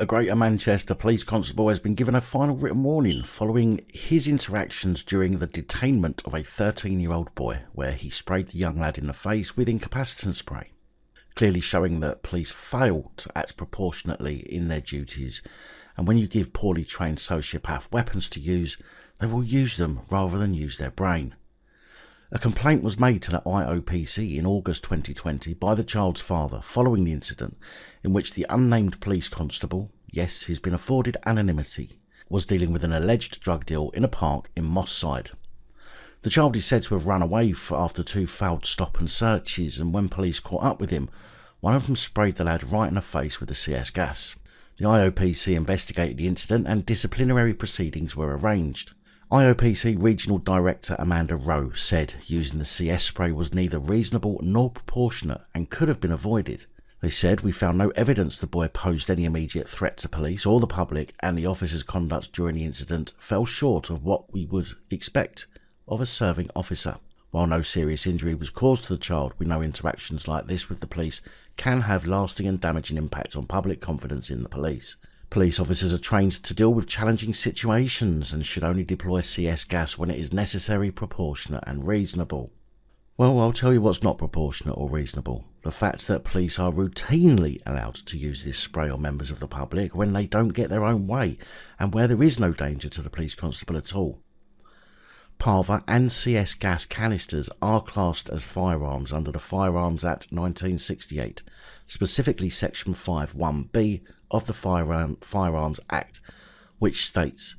A Greater Manchester police constable has been given a final written warning following his interactions during the detainment of a 13-year-old boy, where he sprayed the young lad in the face with incapacitance spray, clearly showing that police fail to act proportionately in their duties, and when you give poorly trained sociopath weapons to use, they will use them rather than use their brain. A complaint was made to the IOPC in August 2020 by the child's father following the incident, in which the unnamed police constable, yes, he's been afforded anonymity, was dealing with an alleged drug deal in a park in Moss Side. The child is said to have run away after 2 failed stop and searches, and when police caught up with him, one of them sprayed the lad right in the face with the CS gas. The IOPC investigated the incident and disciplinary proceedings were arranged. IOPC Regional Director Amanda Rowe said using the CS spray was neither reasonable nor proportionate and could have been avoided. They said, "We found no evidence the boy posed any immediate threat to police or the public, and the officer's conduct during the incident fell short of what we would expect of a serving officer. While no serious injury was caused to the child, we know interactions like this with the police can have lasting and damaging impact on public confidence in the police. Police officers are trained to deal with challenging situations and should only deploy CS gas when it is necessary, proportionate and reasonable." Well, I'll tell you what's not proportionate or reasonable. The fact that police are routinely allowed to use this spray on members of the public when they don't get their own way and where there is no danger to the police constable at all. PAVA and CS gas canisters are classed as firearms under the Firearms Act 1968, specifically Section 5(1)(b) of the Firearms Act, which states,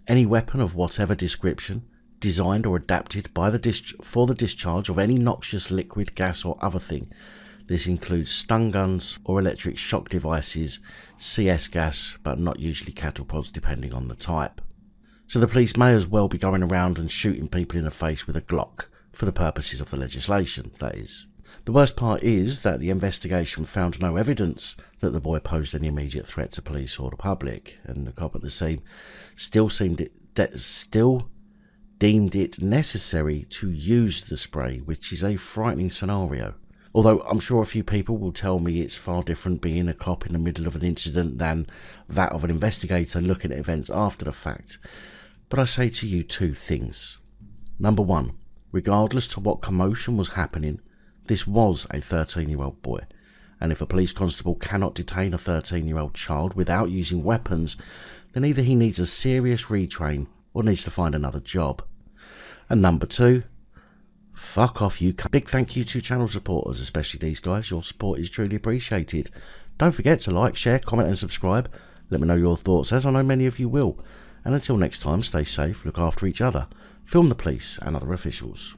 "Any weapon of whatever description, designed or adapted for the discharge of any noxious liquid, gas or other thing. This includes stun guns or electric shock devices, CS gas, but not usually cattle prods depending on the type." So the police may as well be going around and shooting people in the face with a Glock, for the purposes of the legislation, that is. The worst part is that the investigation found no evidence that the boy posed any immediate threat to police or the public, and the cop at the scene still deemed it necessary to use the spray, which is a frightening scenario. Although I'm sure a few people will tell me it's far different being a cop in the middle of an incident than that of an investigator looking at events after the fact. But I say to you 2 things. Number 1, regardless to what commotion was happening, this was a 13-year-old boy, and if a police constable cannot detain a 13-year-old child without using weapons, then either he needs a serious retrain or needs to find another job. And number 2, fuck off you. Big thank you to channel supporters, especially these guys. Your support is truly appreciated. Don't forget to like, share, comment and subscribe. Let me know your thoughts, as I know many of you will. And until next time, stay safe, look after each other, film the police and other officials.